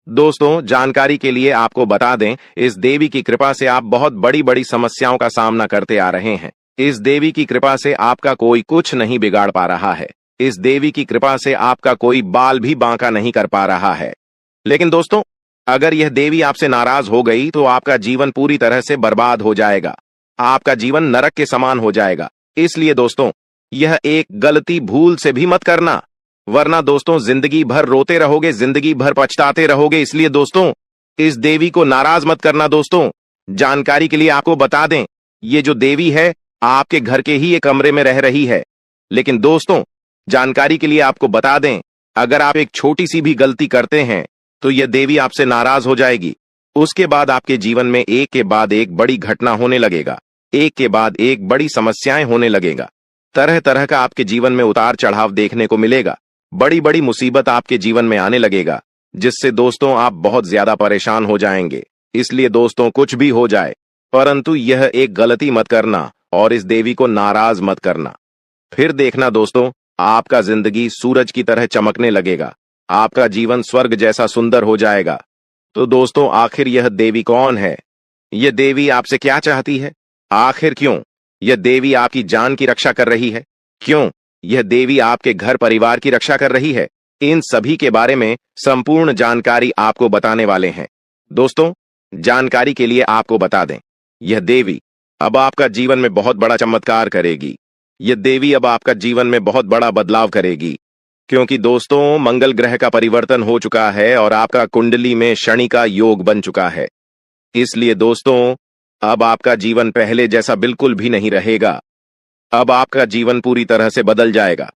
दोस्तों, जानकारी के लिए आपको बता दें, इस देवी की कृपा से आप बहुत बड़ी बड़ी समस्याओं का सामना करते आ रहे हैं। इस देवी की कृपा से आपका कोई कुछ नहीं बिगाड़ पा रहा है। इस देवी की कृपा से आपका कोई बाल भी बांका नहीं कर पा रहा है। लेकिन दोस्तों, अगर यह देवी आपसे नाराज हो गई तो आपका जीवन पूरी तरह से बर्बाद हो जाएगा, आपका जीवन नरक के समान हो जाएगा। इसलिए दोस्तों, यह एक गलती भूल से भी मत करना, वरना दोस्तों जिंदगी भर रोते रहोगे, जिंदगी भर पछताते रहोगे। इसलिए दोस्तों, इस देवी को नाराज मत करना। दोस्तों, जानकारी के लिए आपको बता दें, ये जो देवी है आपके घर के ही एक कमरे में रह रही है। लेकिन दोस्तों, जानकारी के लिए आपको बता दें, अगर आप एक छोटी सी भी गलती करते हैं तो यह देवी आपसे नाराज हो जाएगी। उसके बाद आपके जीवन में एक के बाद एक बड़ी घटना होने लगेगा। एक के बाद एक बड़ी समस्याएं होने लगेगा। तरह तरह का आपके जीवन में उतार चढ़ाव देखने को मिलेगा। बड़ी बड़ी मुसीबत आपके जीवन में आने लगेगा, जिससे दोस्तों आप बहुत ज्यादा परेशान हो जाएंगे। इसलिए दोस्तों, कुछ भी हो जाए, परंतु यह एक गलती मत करना और इस देवी को नाराज मत करना। फिर देखना दोस्तों, आपका जिंदगी सूरज की तरह चमकने लगेगा। आपका जीवन स्वर्ग जैसा सुंदर हो जाएगा। तो दोस्तों, आखिर यह देवी कौन है? यह देवी आपसे क्या चाहती है? आखिर क्यों यह देवी आपकी जान की रक्षा कर रही है? क्यों यह देवी आपके घर परिवार की रक्षा कर रही है? इन सभी के बारे में संपूर्ण जानकारी आपको बताने वाले हैं। दोस्तों, जानकारी के लिए आपको बता दें, यह देवी अब आपका जीवन में बहुत बड़ा चमत्कार करेगी। यह देवी अब आपका जीवन में बहुत बड़ा बदलाव करेगी, क्योंकि दोस्तों, मंगल ग्रह का परिवर्तन हो चुका है और आपका कुंडली में शनि का योग बन चुका है। इसलिए दोस्तों, अब आपका जीवन पहले जैसा बिल्कुल भी नहीं रहेगा। अब आपका जीवन पूरी तरह से बदल जाएगा।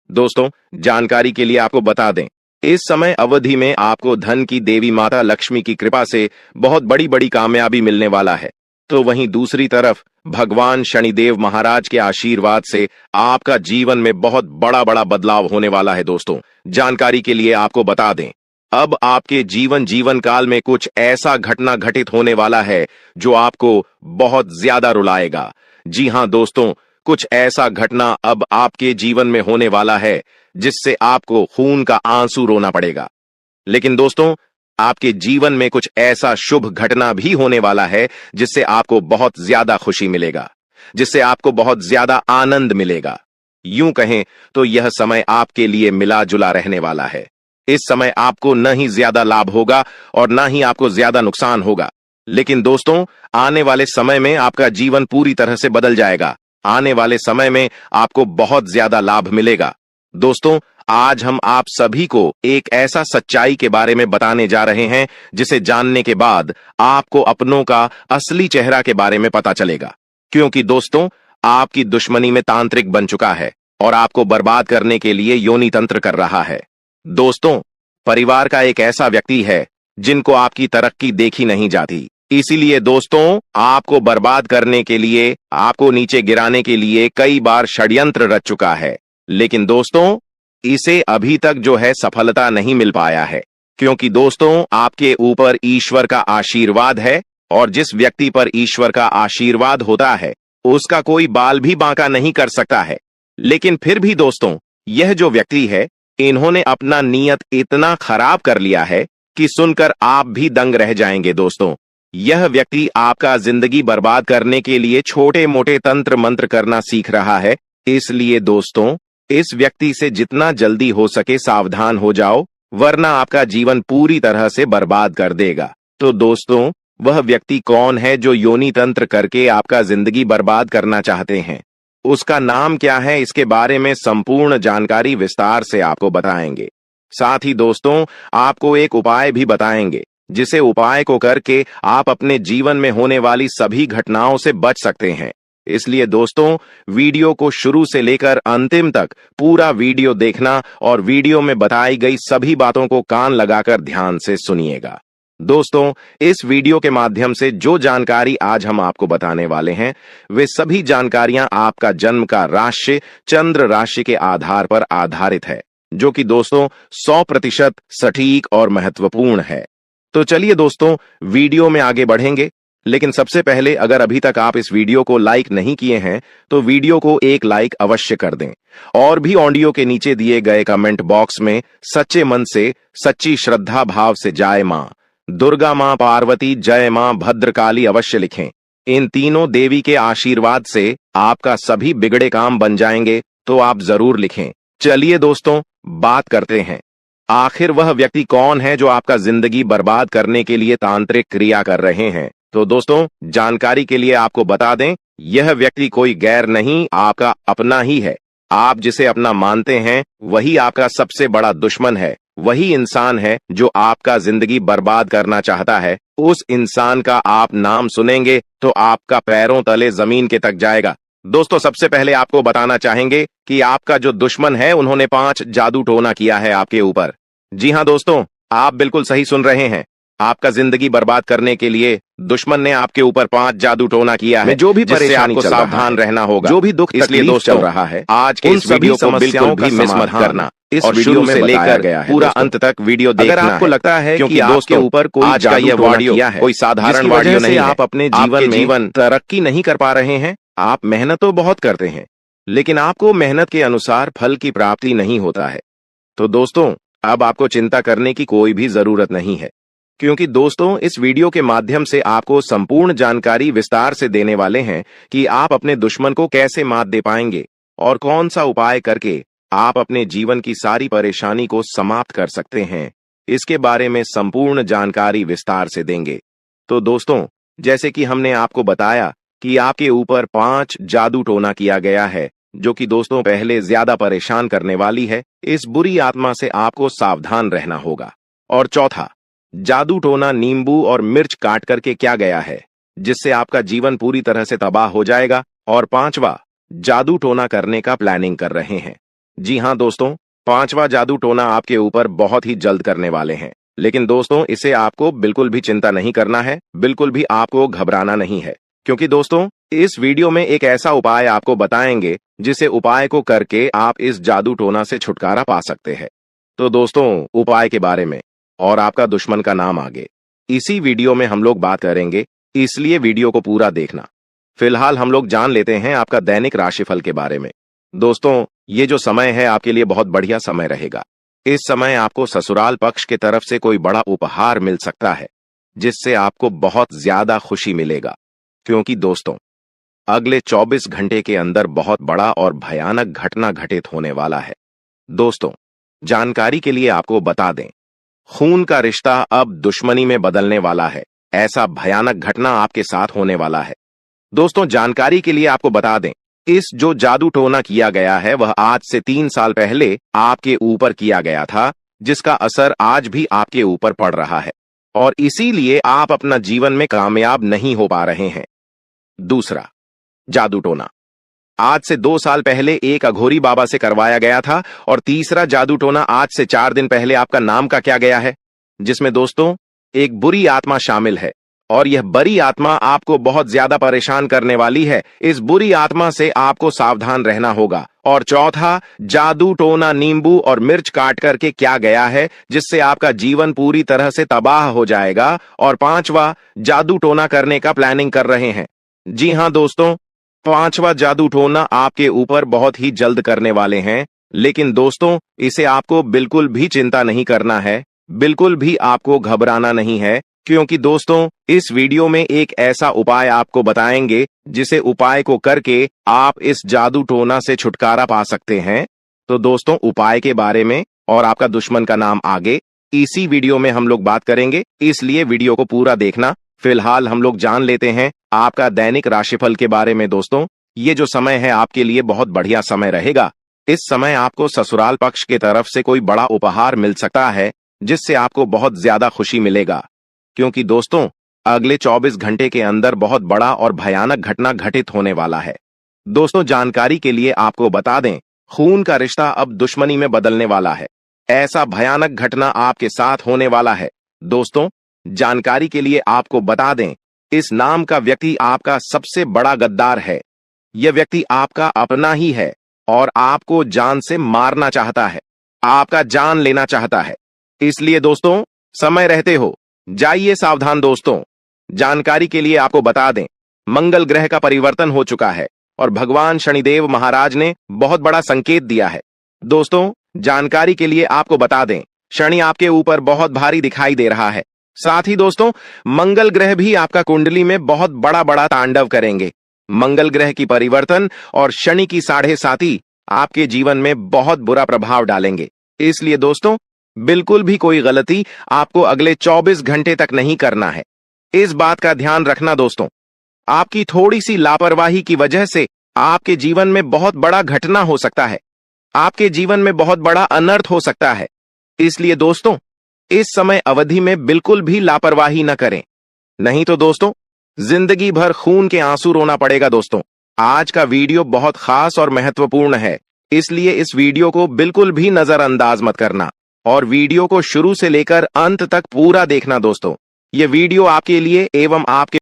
दोस्तों, जानकारी के लिए आपको बता दें, इस समय अवधि में आपको धन की देवी माता लक्ष्मी की कृपा से बहुत बड़ी बड़ी कामयाबी मिलने वाला है। तो वहीं दूसरी तरफ भगवान शनिदेव महाराज के आशीर्वाद से आपका जीवन में बहुत बड़ा बड़ा बदलाव होने वाला है। दोस्तों, जानकारी के लिए आपको बता दें, अब आपके जीवन काल में कुछ ऐसा घटना घटित होने वाला है जो आपको बहुत ज्यादा रुलाएगा। जी हां दोस्तों, कुछ ऐसा घटना अब आपके जीवन में होने वाला है जिससे आपको खून का आंसू रोना पड़ेगा। लेकिन दोस्तों, आपके जीवन में कुछ ऐसा शुभ घटना भी होने वाला है जिससे आपको बहुत ज्यादा खुशी मिलेगा, जिससे आपको बहुत ज्यादा आनंद मिलेगा। यूं कहें तो यह समय आपके लिए मिला जुला रहने वाला है। इस समय आपको न ही ज्यादा लाभ होगा और न ही आपको ज्यादा नुकसान होगा। लेकिन दोस्तों, आने वाले समय में आपका जीवन पूरी तरह से बदल जाएगा। आने वाले समय में आपको बहुत ज्यादा लाभ मिलेगा। दोस्तों, आज हम आप सभी को एक ऐसा सच्चाई के बारे में बताने जा रहे हैं जिसे जानने के बाद आपको अपनों का असली चेहरा के बारे में पता चलेगा। क्योंकि दोस्तों, आपकी दुश्मनी में तांत्रिक बन चुका है और आपको बर्बाद करने के लिए योनि तंत्र कर रहा है। दोस्तों, परिवार का एक ऐसा व्यक्ति है जिनको आपकी तरक्की देखी नहीं जाती। इसीलिए दोस्तों, आपको बर्बाद करने के लिए, आपको नीचे गिराने के लिए कई बार षड्यंत्र रच चुका है। लेकिन दोस्तों, इसे अभी तक जो है सफलता नहीं मिल पाया है, क्योंकि दोस्तों, आपके ऊपर ईश्वर का आशीर्वाद है और जिस व्यक्ति पर ईश्वर का आशीर्वाद होता है उसका कोई बाल भी बांका नहीं कर सकता है। लेकिन फिर भी दोस्तों, यह जो व्यक्ति है, इन्होंने अपना नियत इतना खराब कर लिया है कि सुनकर आप भी दंग रह जाएंगे। दोस्तों, यह व्यक्ति आपका जिंदगी बर्बाद करने के लिए छोटे मोटे तंत्र मंत्र करना सीख रहा है। इसलिए दोस्तों, इस व्यक्ति से जितना जल्दी हो सके सावधान हो जाओ, वरना आपका जीवन पूरी तरह से बर्बाद कर देगा। तो दोस्तों, वह व्यक्ति कौन है जो योनि तंत्र करके आपका जिंदगी बर्बाद करना चाहते हैं? उसका नाम क्या है? इसके बारे में संपूर्ण जानकारी विस्तार से आपको बताएंगे। साथ ही दोस्तों, आपको एक उपाय भी बताएंगे, जिसे उपाय को करके आप अपने जीवन में होने वाली सभी घटनाओं से बच सकते हैं। इसलिए दोस्तों, वीडियो को शुरू से लेकर अंतिम तक पूरा वीडियो देखना और वीडियो में बताई गई सभी बातों को कान लगाकर ध्यान से सुनिएगा। दोस्तों, इस वीडियो के माध्यम से जो जानकारी आज हम आपको बताने वाले हैं, वे सभी जानकारियां आपका जन्म का राशि चंद्र राशि के आधार पर आधारित है, जो कि दोस्तों 100% सटीक और महत्वपूर्ण है। तो चलिए दोस्तों, वीडियो में आगे बढ़ेंगे। लेकिन सबसे पहले, अगर अभी तक आप इस वीडियो को लाइक नहीं किए हैं तो वीडियो को एक लाइक अवश्य कर दें और भी ऑडियो के नीचे दिए गए कमेंट बॉक्स में सच्चे मन से, सच्ची श्रद्धा भाव से जय मां दुर्गा, मां पार्वती, जय मां भद्रकाली अवश्य लिखें। इन तीनों देवी के आशीर्वाद से आपका सभी बिगड़े काम बन जाएंगे, तो आप जरूर लिखें। चलिए दोस्तों, बात करते हैं, आखिर वह व्यक्ति कौन है जो आपका जिंदगी बर्बाद करने के लिए तांत्रिक क्रिया कर रहे हैं। तो दोस्तों, जानकारी के लिए आपको बता दें, यह व्यक्ति कोई गैर नहीं, आपका अपना ही है। आप जिसे अपना मानते हैं वही आपका सबसे बड़ा दुश्मन है। वही इंसान है जो आपका जिंदगी बर्बाद करना चाहता है। उस इंसान का आप नाम सुनेंगे तो आपका पैरों तले जमीन के तक जाएगा। दोस्तों, सबसे पहले आपको बताना चाहेंगे कि आपका जो दुश्मन है, उन्होंने 5 जादू टोना किया है आपके ऊपर। जी हां दोस्तों, आप बिल्कुल सही सुन रहे हैं। आपका जिंदगी बर्बाद करने के लिए दुश्मन ने आपके ऊपर 5 जादू टोना किया है, जो भी परेशानी आपको सावधान रहना होगा, जो भी दुख इसलिए दोस्त चल रहा है, आज के इस वीडियो को बिल्कुल भी मिस मत करना। इस वीडियो में लेकर गया है पूरा अंत तक वीडियो देखना है। अगर आपको लगता है कि आपके ऊपर कोई आज का ये वीडियो कोई साधारण वीडियो नहीं है, आप अपने जीवन में तरक्की नहीं कर पा रहे हैं, आप मेहनत तो बहुत करते हैं लेकिन आपको मेहनत के अनुसार फल की प्राप्ति नहीं होता है, तो दोस्तों अब आपको चिंता करने की कोई भी जरूरत नहीं है, क्योंकि दोस्तों इस वीडियो के माध्यम से आपको संपूर्ण जानकारी विस्तार से देने वाले हैं कि आप अपने दुश्मन को कैसे मात दे पाएंगे और कौन सा उपाय करके आप अपने जीवन की सारी परेशानी को समाप्त कर सकते हैं। इसके बारे में संपूर्ण जानकारी विस्तार से देंगे। तो दोस्तों जैसे कि हमने आपको बताया कि आपके ऊपर 5 जादू टोना किया गया है, जो कि दोस्तों पहले ज्यादा परेशान करने वाली है। इस बुरी आत्मा से आपको सावधान रहना होगा। और चौथा, जादू टोना नींबू और मिर्च काट करके क्या गया है, जिससे आपका जीवन पूरी तरह से तबाह हो जाएगा। और 5वां, जादू टोना करने का प्लानिंग कर रहे हैं। जी हाँ दोस्तों, 5वां जादू टोना आपके ऊपर बहुत ही जल्द करने वाले हैं, लेकिन दोस्तों इसे आपको बिल्कुल भी चिंता नहीं करना है, बिल्कुल भी आपको घबराना नहीं है, क्योंकि दोस्तों इस वीडियो में एक ऐसा उपाय आपको बताएंगे जिसे उपाय को करके आप इस जादू टोना से छुटकारा पा सकते हैं। तो दोस्तों उपाय के बारे में और आपका दुश्मन का नाम आगे इसी वीडियो में हम लोग बात करेंगे, इसलिए वीडियो को पूरा देखना। फिलहाल हम लोग जान लेते हैं आपका दैनिक राशिफल के बारे में। दोस्तों ये जो समय है आपके लिए बहुत बढ़िया समय रहेगा। इस समय आपको ससुराल पक्ष की तरफ से कोई बड़ा उपहार मिल सकता है, जिससे आपको बहुत ज्यादा खुशी मिलेगा, क्योंकि दोस्तों अगले 24 घंटे के अंदर बहुत बड़ा और भयानक घटना घटित होने वाला है। दोस्तों जानकारी के लिए आपको बता दें, खून का रिश्ता अब दुश्मनी में बदलने वाला है। ऐसा भयानक घटना आपके साथ होने वाला है। दोस्तों जानकारी के लिए आपको बता दें, इस जो जादू टोना किया गया है वह आज से 3 साल पहले आपके ऊपर किया गया था, जिसका असर आज भी आपके ऊपर पड़ रहा है और इसीलिए आप अपना जीवन में कामयाब नहीं हो पा रहे हैं। दूसरा जादू टोना आज से 2 साल पहले एक अघोरी बाबा से करवाया गया था। और तीसरा जादू टोना आज से 4 दिन पहले आपका नाम का क्या गया है, जिसमें दोस्तों एक बुरी आत्मा शामिल है और यह बुरी आत्मा आपको बहुत ज्यादा परेशान करने वाली है। इस बुरी आत्मा से आपको सावधान रहना होगा। और चौथा, जादू टोना नींबू और मिर्च काट करके क्या गया है, जिससे आपका जीवन पूरी तरह से तबाह हो जाएगा। और 5वां, जादू टोना करने का प्लानिंग कर रहे हैं। जी हां दोस्तों, 5वां जादू टोना आपके ऊपर बहुत ही जल्द करने वाले हैं, लेकिन दोस्तों इसे आपको बिल्कुल भी चिंता नहीं करना है, बिल्कुल भी आपको घबराना नहीं है, क्योंकि दोस्तों इस वीडियो में एक ऐसा उपाय आपको बताएंगे जिसे उपाय को करके आप इस जादू टोना से छुटकारा पा सकते हैं। तो दोस्तों उपाय के बारे में और आपका दुश्मन का नाम आगे इसी वीडियो में हम लोग बात करेंगे, इसलिए वीडियो को पूरा देखना। फिलहाल हम लोग जान लेते हैं आपका दैनिक राशिफल के बारे में। दोस्तों ये जो समय है आपके लिए बहुत बढ़िया समय रहेगा। इस समय आपको ससुराल पक्ष की तरफ से कोई बड़ा उपहार मिल सकता है, जिससे आपको बहुत ज्यादा खुशी मिलेगा, क्योंकि दोस्तों अगले 24 घंटे के अंदर बहुत बड़ा और भयानक घटना घटित होने वाला है। दोस्तों जानकारी के लिए आपको बता दें, खून का रिश्ता अब दुश्मनी में बदलने वाला है। ऐसा भयानक घटना आपके साथ होने वाला है। दोस्तों जानकारी के लिए आपको बता दें, इस नाम का व्यक्ति आपका सबसे बड़ा गद्दार है। यह व्यक्ति आपका अपना ही है और आपको जान से मारना चाहता है, आपका जान लेना चाहता है। इसलिए दोस्तों समय रहते हो जाइए सावधान। दोस्तों जानकारी के लिए आपको बता दें, मंगल ग्रह का परिवर्तन हो चुका है और भगवान शनिदेव महाराज ने बहुत बड़ा संकेत दिया है। दोस्तों जानकारी के लिए आपको बता दें, शनि आपके ऊपर बहुत भारी दिखाई दे रहा है। साथ ही दोस्तों मंगल ग्रह भी आपका कुंडली में बहुत बड़ा बड़ा तांडव करेंगे। मंगल ग्रह की परिवर्तन और शनि की 7.5 आपके जीवन में बहुत बुरा प्रभाव डालेंगे। इसलिए दोस्तों बिल्कुल भी कोई गलती आपको अगले 24 घंटे तक नहीं करना है। इस बात का ध्यान रखना दोस्तों, आपकी थोड़ी सी लापरवाही की वजह से आपके जीवन में बहुत बड़ा घटना हो सकता है, आपके जीवन में बहुत बड़ा अनर्थ हो सकता है। इसलिए दोस्तों इस समय अवधि में बिल्कुल भी लापरवाही न करें, नहीं तो दोस्तों जिंदगी भर खून के आंसू रोना पड़ेगा। दोस्तों आज का वीडियो बहुत खास और महत्वपूर्ण है, इसलिए इस वीडियो को बिल्कुल भी नजरअंदाज मत करना और वीडियो को शुरू से लेकर अंत तक पूरा देखना। दोस्तों ये वीडियो आपके लिए एवं आपके